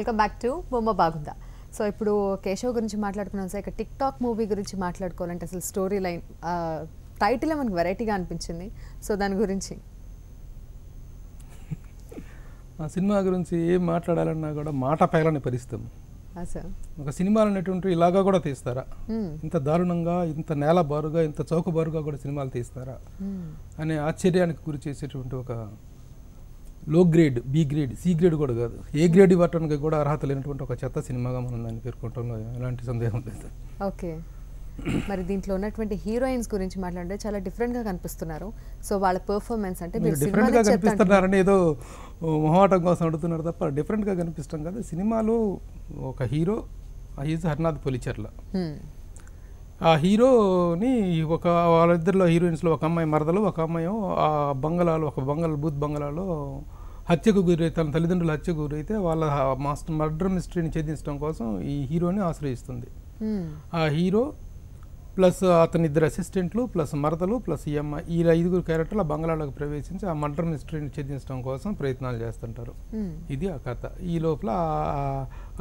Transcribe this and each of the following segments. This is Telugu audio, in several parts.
వెల్కమ్ బ్యాక్ టు బొమ్మ బాగుందా. సో ఇప్పుడు కేశవ్ గురించి మాట్లాడుకున్నాం సార్. ఇక టిక్ టాక్ మూవీ గురించి మాట్లాడుకోవాలంటే అసలు స్టోరీ లైన్ టైటిల్ మనకు వెరైటీగా అనిపించింది. సో దాని గురించి ఆ సినిమా గురించి ఏం మాట్లాడాలన్నా కూడా మాట పగలని పరిస్థితి. ఒక సినిమాలు అనేటువంటి ఇలాగా కూడా తీస్తారా, ఇంత దారుణంగా, ఇంత నేల బారుగా, ఇంత చౌకబారుగా కూడా సినిమాలు తీస్తారా అనే ఆశ్చర్యానికి గురి చేసేటువంటి ఒక low grade, B grade, C grade కూడా కాదు, ఏ గ్రేడ్ ఇవ్వటానికి కూడా అర్హత లేనటువంటి ఒక చెత్త సినిమాగా మనం దాన్ని పేర్కొనడంలో ఎలాంటి సందేహం లేదు. ఓకే, మరి దీంట్లో ఉన్నటువంటి హీరోయిన్స్ గురించి మాట్లాడితే చాలా డిఫరెంట్గా కనిపిస్తున్నారు. సో వాళ్ళ పర్ఫార్మెన్స్ అంటే మీరు డిఫరెంట్గా కనిపిస్తున్నారని ఏదో మొహమాటం కోసం అడుగుతున్నారు తప్ప డిఫరెంట్గా కనిపిస్తాం కదా. సినిమాలో ఒక హీరో, ఈజ్ హర్నాథ్ పొలిచెర్ల. ఆ హీరోని వాళ్ళిద్దరిలో హీరోయిన్స్లో ఒక అమ్మాయి మరదలు, ఒక అమ్మాయి ఆ బంగళాలో, బూత్ బంగళాలో హత్యకు గురైతే, తన తల్లిదండ్రుల హత్యకు గురైతే వాళ్ళ మర్డర్ మిస్టరీని ఛేదించడం కోసం ఈ హీరోని ఆశ్రయిస్తుంది. ఆ హీరో ప్లస్ అతని ఇద్దరు అసిస్టెంట్లు ప్లస్ మరదలు ప్లస్ ఈ అమ్మాయి, ఈ 5 క్యారెక్టర్లు ఆ బంగళాలోకి ప్రవేశించి ఆ మర్డర్ మిస్టరీని ఛేదించడం కోసం ప్రయత్నాలు చేస్తుంటారు. ఇది ఆ కథ. ఈ లోపల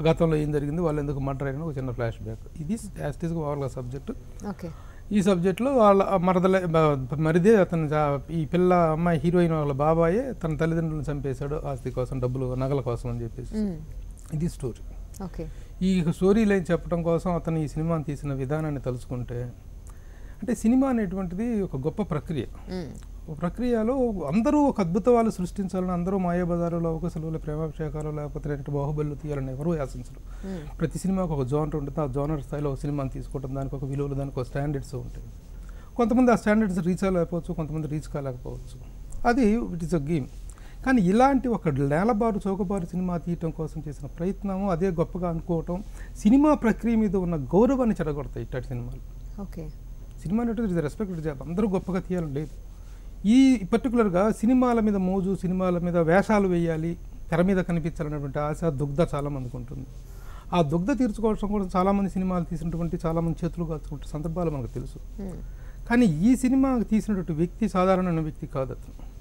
గతంలో ఏం జరిగింది, వాళ్ళు ఎందుకు మర్డర్ అయిన ఒక చిన్న ఫ్లాష్ బ్యాక్. ఇది యాస్టీస్గా వాళ్ళ సబ్జెక్టు. ఈ సబ్జెక్ట్లో వాళ్ళ మరిదే అతను, ఈ పిల్ల అమ్మాయి హీరోయిన్ వాళ్ళ బాబాయే తన తల్లిదండ్రులను చంపేశాడు ఆస్తి కోసం, డబ్బులు నగల కోసం అని చెప్పేసి. ఇది స్టోరీ. ఈ స్టోరీ లైన్ చెప్పడం కోసం అతను ఈ సినిమాని తీసిన విధానాన్ని తలుచుకుంటే, అంటే సినిమా అనేటువంటిది ఒక గొప్ప ప్రక్రియ. ప్రక్రియలో అందరూ ఒక అద్భుతాలు సృష్టించాలని, అందరూ మాయాబజారులో, అవకాశాలు, ప్రేమాభిషేకాలు, లేకపోతే బాహుబలి తీయాలని ఎవరూ ఆశించరు. ప్రతి సినిమాకు ఒక జోనర్ ఉంటుంది. ఆ జోనర్ స్థాయిలో ఒక సినిమాని తీసుకోవడం, దానికి ఒక విలువలు, దానికి ఒక స్టాండర్డ్స్ ఉంటాయి. కొంతమంది ఆ స్టాండర్డ్స్ రీచ్ అవ్వలేకపోవచ్చు, కొంతమంది రీచ్ కాలేకపోవచ్చు. అది ఇట్ ఈస్ అ గేమ్. కానీ ఇలాంటి ఒక నేలబారు చౌకబారు సినిమా తీయటం కోసం చేసిన ప్రయత్నము, అదే గొప్పగా అనుకోవటం, సినిమా ప్రక్రియ మీద ఉన్న గౌరవాన్ని చెడగొడతాయి ఇట్లాంటి సినిమాలు. సినిమా అనేది రెస్పెక్ట్ చేయాలి, అందరూ గొప్పగా తీయాలని లేదు. ఈ పర్టికులర్గా సినిమాల మీద మోజు, సినిమాల మీద వేషాలు వేయాలి, తెర మీద కనిపించాలనేటువంటి ఆశ, దుగ్ధ చాలామందికి ఉంటుంది. ఆ దుగ్ధ తీర్చుకోవడం కూడా చాలామంది సినిమాలు తీసినటువంటి, చాలామంది చేతులు కాల్చుకుంటే సందర్భాలు మనకు తెలుసు. కానీ ఈ సినిమా తీసినటువంటి వ్యక్తి సాధారణమైన వ్యక్తి కాదు. అతను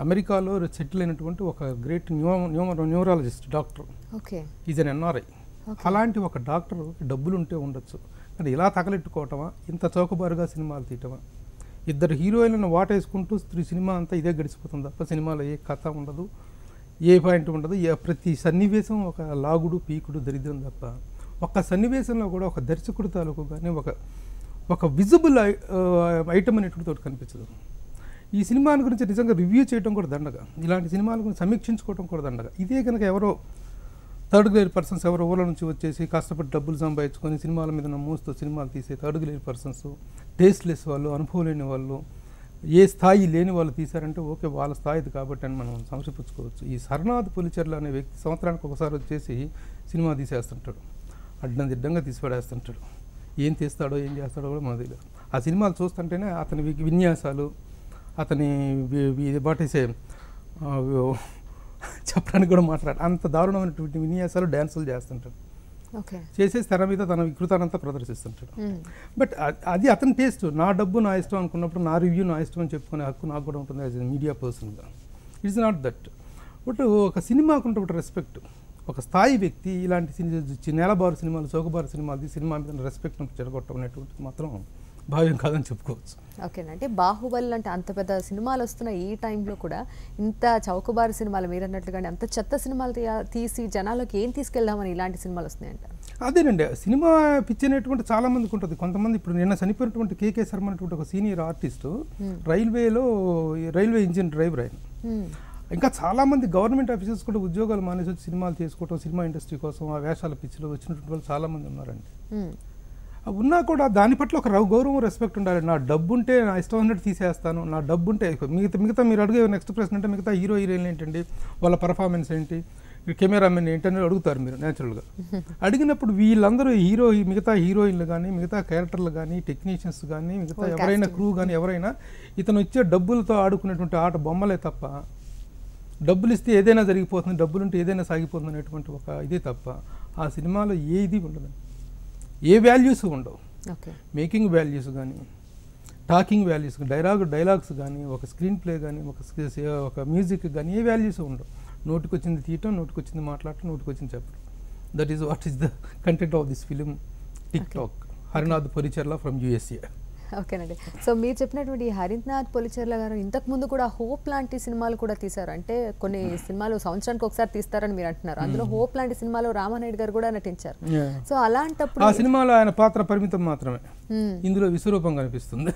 అమెరికాలో సెటిల్ అయినటువంటి ఒక great numerologist doctor. Is an NRI. అలాంటి ఒక డాక్టర్ డబ్బులు ఉంటే ఉండొచ్చు, కానీ ఇలా తగలెట్టుకోవటమా, ఇంత చౌకబారుగా సినిమాలు తీయటమా, ఇద్దరు హీరోయిన్లను వాటేసుకుంటూ సినిమా అంతా ఇదే గడిచిపోతుంది తప్ప సినిమాలో ఏ కథ ఉండదు, ఏ పాయింట్ ఉండదు. ప్రతి సన్నివేశం ఒక లాగుడు, పీకుడు, దరిద్రం తప్ప ఒక్క సన్నివేశంలో కూడా ఒక దర్శకుడు తాలూకు కానీ ఒక విజిబుల్ ఐటమ్ అనేటువంటి తోటి కనిపించదు. ఈ సినిమాల గురించి నిజంగా రివ్యూ చేయడం కూడా దండగా, ఇలాంటి సినిమాల గురించి సమీక్షించుకోవడం కూడా దండగా. ఇదే కనుక ఎవరో థర్డ్ గ్రేడ్ పర్సన్స్, ఎవరో ఊళ్ళ నుంచి వచ్చేసి కష్టపడి డబ్బులు సంపాదించుకొని సినిమాల మీద మోస్తూ సినిమాలు తీసే థర్డ్ గ్రేడ్ పర్సన్స్, టేస్ట్లెస్ వాళ్ళు, అనుభవం లేని వాళ్ళు, ఏ స్థాయి లేని వాళ్ళు తీశారంటే ఓకే, వాళ్ళ స్థాయిది కాబట్టి అని మనం సంశయించుకోవచ్చు. ఈ హర్నాథ్ పొలిచెర్ల అనే వ్యక్తి సంవత్సరానికి ఒకసారి వచ్చేసి సినిమా తీసేస్తుంటాడు, అడ్డందిడ్డంగా తీసిపడేస్తుంటాడు. ఏం తీస్తాడో ఏం చేస్తాడో కూడా మనకు తెలియదు. ఆ సినిమాలు చూస్తుంటేనే అతని విన్యాసాలు, అతని బాటేసే చెప్పడానికి కూడా అంత దారుణమైనటువంటి విన్యాసాలు, డ్యాన్సులు చేస్తుంటాడు. చేసేసి తెర మీద తన వికృతానంతా ప్రదర్శిస్తుంటాడు. బట్ అది అతని టేస్ట్. నా డబ్బు నా ఇష్టం అనుకున్నప్పుడు నా రివ్యూ నా ఇష్టం అని చెప్పుకునే హక్కు నాకు కూడా ఉంటుంది యాజ్ ఎ మీడియా పర్సన్గా. It's not that. బట్ ఒక సినిమాకు ఉంటే రెస్పెక్ట్, ఒక స్థాయి వ్యక్తి ఇలాంటి నేలబారు సినిమాలు, చౌకబారు సినిమాలు, సినిమా మీద రెస్పెక్ట్ చెడగొట్టడం అనేటువంటిది మాత్రం భావ్యం కాదని చెప్పుకోవచ్చు. ఓకేనంటే బాహుబలి అంటే అంత పెద్ద సినిమాలు వస్తున్న ఈ టైంలో కూడా ఇంత చౌకబారు సినిమాలు మీరు అన్నట్లుగానే అంత చెత్త సినిమాలు తీసి జనాలకు ఏం తీసుకెళ్దామని ఇలాంటి సినిమాలు వస్తున్నాయంట. అదేనండి, సినిమా పిచ్చి అనేటువంటి చాలా మందికి ఉంటుంది. కొంతమంది ఇప్పుడు నిన్న చనిపోయినటువంటి కేకే శర్మ అనేటువంటి ఒక senior artist railway engine driver ఆయన. ఇంకా చాలామంది గవర్నమెంట్ ఆఫీసర్స్ కూడా ఉద్యోగాలు మానేసి వచ్చి సినిమాలు చేసుకోవడం, సినిమా ఇండస్ట్రీ కోసం ఆ వేషాల పిచ్చిలో వచ్చినటువంటి వాళ్ళు చాలామంది ఉన్నారండి. ఉన్నా కూడా దాని పట్ల ఒక గౌరవం, రెస్పెక్ట్ ఉండాలి. నా డబ్బు ఉంటే నా ఇష్టం ఉన్నట్టు తీసేస్తాను, నా డబ్బు ఉంటే మిగతా మీరు అడిగే నెక్స్ట్ ప్రశ్న అంటే మిగతా హీరోయిన్లు ఏంటండి, వాళ్ళ పర్ఫార్మెన్స్ ఏంటి, కెమెరామెన్ ఏంటని అడుగుతారు మీరు న్యాచురల్గా. అడిగినప్పుడు వీళ్ళందరూ మిగతా హీరోయిన్లు కానీ, మిగతా క్యారెక్టర్లు కానీ, టెక్నీషియన్స్ కానీ, మిగతా ఎవరైనా క్రూ కానీ ఎవరైనా ఇతను ఇచ్చే డబ్బులతో ఆడుకునేటువంటి ఆట బొమ్మలే తప్ప, డబ్బులు ఇస్తే ఏదైనా జరిగిపోతుంది, డబ్బులుంటే ఏదైనా సాగిపోతుంది అనేటువంటి ఒక ఇదే తప్ప ఆ సినిమాలో ఏది ఉండదు, ఏ వాల్యూస్ ఉండవు. మేకింగ్ వాల్యూస్ కానీ, టాకింగ్ వాల్యూస్, డైలాగ్స్ కానీ, ఒక స్క్రీన్ ప్లే కానీ, ఒక మ్యూజిక్ కానీ ఏ వాల్యూస్ ఉండవు. నోటికొచ్చింది తీయటం, నోటికొచ్చింది మాట్లాడటం, నోటికొచ్చింది చెప్పడం. That is what is the content of this film tick talk. Harinath Policherla from USA. ఓకేనండి. సో మీరు చెప్పినటువంటి ఈ హరినాథ్ పొలిచెర్ల గారు ఇంతకుముందు కూడా హోప్ లాంటి సినిమాలు కూడా తీశారు. అంటే కొన్ని సినిమాలు సంవత్సరానికి ఒకసారి తీస్తారని మీరు అంటున్నారు. అందులో హోప్ లాంటి సినిమాలో రామానాయుడు గారు కూడా నటించారు. సో అలాంటప్పుడు ఆ సినిమాలో ఆయన పాత్ర పరిమితం మాత్రమే, ఇందులో విశ్వరూపం కనిపిస్తుంది.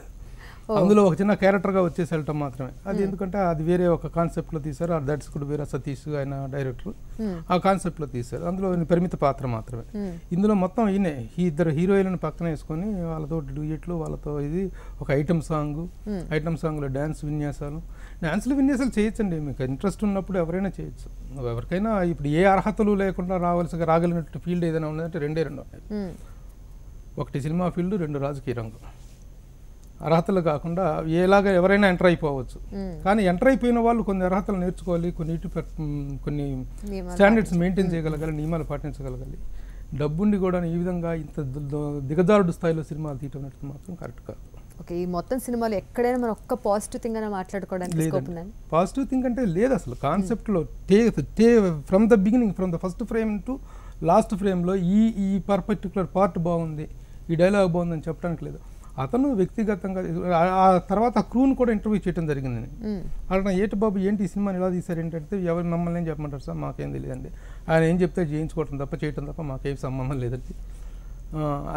అందులో ఒక చిన్న క్యారెక్టర్గా వచ్చేసి వెళ్ళటం మాత్రమే. అది ఎందుకంటే అది వేరే ఒక కాన్సెప్ట్లో తీశారు. దట్స్ కూడా వేరే సతీష్ ఆయన డైరెక్టర్ ఆ కాన్సెప్ట్లో తీశారు. అందులో పరిమిత పాత్ర మాత్రమే. ఇందులో మొత్తం ఈయనే ఇద్దరు హీరోయిన్లను పక్కన వేసుకొని వాళ్ళతో డ్యూయెట్లు, వాళ్ళతో ఇది ఒక ఐటమ్ సాంగ్లో డ్యాన్స్లు విన్యాసాలు చేయొచ్చండి. మీకు ఇంట్రెస్ట్ ఉన్నప్పుడు ఎవరైనా చేయొచ్చు. ఎవరికైనా ఇప్పుడు ఏ అర్హతలు లేకుండా రాగలిగినట్టు ఫీల్డ్ ఏదైనా ఉన్నదంటే రెండే ఉన్నాయి. ఒకటి సినిమా ఫీల్డ్, రెండు రాజకీయ రంగం. అర్హతలు కాకుండా ఎలాగ ఎవరైనా ఎంటర్ అయిపోవచ్చు. కానీ ఎంటర్ అయిపోయిన వాళ్ళు కొన్ని అర్హతలు నేర్చుకోవాలి, కొన్ని స్టాండర్డ్స్ మెయింటైన్ చేయగలగాలి, నియమాలు పాటించగలగాలి. డబ్బుండి కూడా ఈ విధంగా ఇంత దిగజారుడు స్థాయిలో సినిమాలు తీయటం మాత్రం కరెక్ట్ కాదు. ఓకే, ఈ మొత్తం సినిమాలో ఎక్కడైనా మనం ఒక్క పాజిటివ్ థింగ్ అని మాట్లాడుకోవడానికి స్కోప్ ఉందండి? పాజిటివ్ థింగ్ అంటే లేదు అసలు. కాన్సెప్ట్లో from the beginning, from the first frame to last ఫ్రేమ్లో ఈ పర్టిక్యులర్ పార్ట్ బాగుంది, ఈ డైలాగ్ బాగుందని చెప్పడానికి లేదు. అతను వ్యక్తిగతంగా ఆ తర్వాత క్రూను కూడా ఇంటర్వ్యూ చేయడం జరిగింది. అక్కడ ఏటి బాబు ఏంటి ఈ సినిమాని ఎలా తీశారు ఏంటంటే, ఎవరు మమ్మల్ని ఏం చెప్పమంటారు సార్, మాకేం తెలియదండి, ఆయన ఏం చెప్తే చేయించుకోవటం తప్ప చేయటం తప్ప మాకేం సంబంధం లేదండి,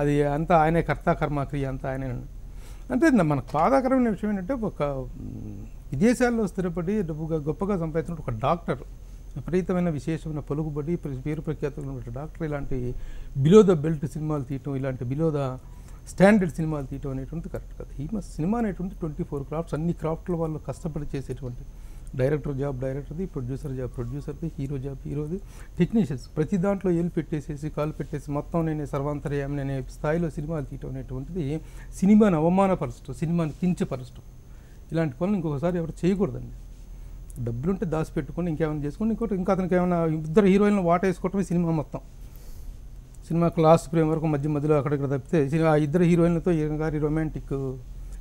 అది అంతా ఆయనే కర్త కర్మక్రియ అంతా ఆయనే. అంటే మనకు బాధాకరమైన విషయం ఏంటంటే, ఒక విదేశాల్లో స్థిరపడి గొప్పగా సంపాదించిన ఒక డాక్టర్, విపరీతమైన విశేషమైన పలుకుబడి పేరు ప్రఖ్యాతులు ఉన్న డాక్టర్ ఇలాంటి బిలో ద బెల్ట్ సినిమాలు తీయటం, ఇలాంటి బిలో ద స్టాండర్డ్ సినిమాలు తీయటం అనేటువంటి కరెక్ట్ కాదు. ఈ సినిమా అనేటువంటి 24 క్రాఫ్ట్స్, అన్ని క్రాఫ్ట్ల వాళ్ళు కష్టపడి చేసేటువంటి డైరెక్టర్ జాబ్ డైరెక్టర్ది, ప్రొడ్యూసర్ జాబ్ ప్రొడ్యూసర్ది, హీరో జాబ్ హీరోది, టెక్నీషియన్స్ ప్రతి దాంట్లో ఏలు పెట్టేసేసి కాలు పెట్టేసి మొత్తం నేనే సర్వాంతర్యామి అనే స్థాయిలో సినిమాలు తీయటం అనేటువంటిది సినిమాని అవమానపరచడం, సినిమాని కించపరచడం. ఇలాంటి పనులు ఇంకొకసారి ఎవరు చేయకూడదండి. డబ్బులుంటే దాచిపెట్టుకొని ఇంకేమైనా చేసుకొని ఇంకా అతనికి ఏమైనా ఇద్దరు హీరోయిన్లు వాటేసుకోవటమే సినిమా మొత్తం. సినిమాకు లాస్ట్ ఫ్రేమ్ వరకు మధ్యలో అక్కడిక్కడ తప్పితే ఆ ఇద్దరు హీరోయిన్లతో గారి రొమాంటిక్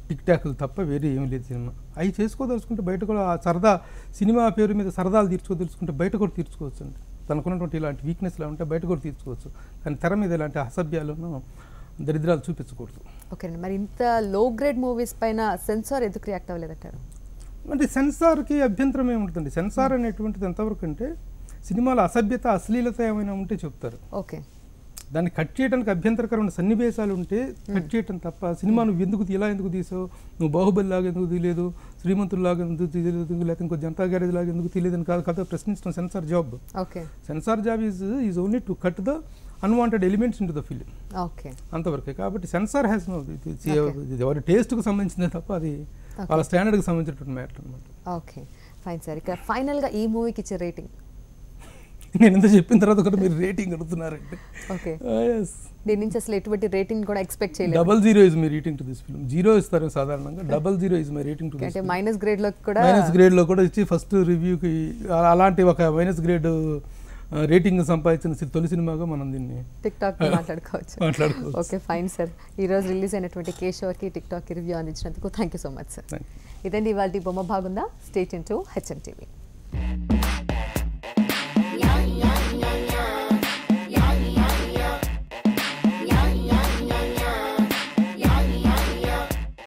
టిక్ టాక్లు తప్ప వేరే ఏమీ లేదు సినిమా. అవి చేసుకోదలుచుకుంటే బయట కూడా ఆ సరదా సినిమా పేరు మీద సరదాలు తీర్చుకోదలుచుకుంటే బయట కూడా తీర్చుకోవచ్చు అండి. తనకున్నటువంటి ఇలాంటి వీక్నెస్లు ఉంటే బయట కూడా తీర్చుకోవచ్చు. కానీ తెర మీద ఇలాంటి అసభ్యాలను దరిద్రాలు చూపించకూడదు. ఓకే అండి, మరి ఇంత లో గ్రేడ్ మూవీస్ పైన సెన్సార్ ఎందుకు రియాక్ట్ అవ్వలేదంటారు? అంటే సెన్సార్కి అభ్యంతరం ఏముంటుందండి. సెన్సార్ అనేటువంటిది ఎంతవరకు అంటే సినిమాల అసభ్యత అశ్లీలత ఏమైనా ఉంటే చెప్తారు. ఓకే, దాన్ని కట్ చేయడానికి అభ్యంతరకరమైన సన్నివేశాలు ఉంటే కట్ చేయటం తప్ప సినిమా నువ్వు ఇలా ఎందుకు తీసావు, నువ్వు బాహుబలి లాగా ఎందుకు తీయలేదు, శ్రీమంతుల్లాగా ఎందుకు తీయలేదు, లేకపోతే ఇంకో జనతా గ్యారేజ్ లాగా ఎందుకు తీయలేదని కాదు ప్రశ్నించడం censor job. Okay, censor job is only to cut the unwanted elements in to the film. Okay, అంతవరకే. కాబట్టి సెన్సార్ హ్యాస్ నో, ఎవరి టేస్ట్కు సంబంధించిందే తప్ప అది వాళ్ళ స్టాండర్డ్కి సంబంధించినటువంటి మ్యాటర్ అనమాట. Okay, fine sir. ఇక ఫైనల్గా ఈ మూవీకి ఇచ్చే రేటింగ్? నేను ఎంత చెప్పిన తర్వాత కూడా మీరు రేటింగ్ అడుగుతున్నారంటే, ఓకే, దీని నుంచి అసలు ఎటువంటి రేటింగ్ కూడా ఎక్స్పెక్ట్ చేయలేదు. 00 is my rating to this film. 0 ఇస్తారు సాధారణంగా, 00 is my rating to this. అంటే మైనస్ గ్రేడ్ లో కూడా ఇచ్చి ఫస్ట్ రివ్యూకి అలాంటి ఒక మైనస్ గ్రేడ్ రేటింగ్ సంపాదించిన తొలి సినిమాగా మనం దీన్ని టిక్ టాక్ మాట్లాడుకోవచ్చు. Okay, fine sir. ఈ రోజు రిలీజ్ అయినటువంటి కేశవర్కి టిక్ టాక్ రివ్యూ అందించినందుకు thank you so much sir. ఇదండి ఇవాళ బొమ్మ బాగుందా. Stay tune to HM TV.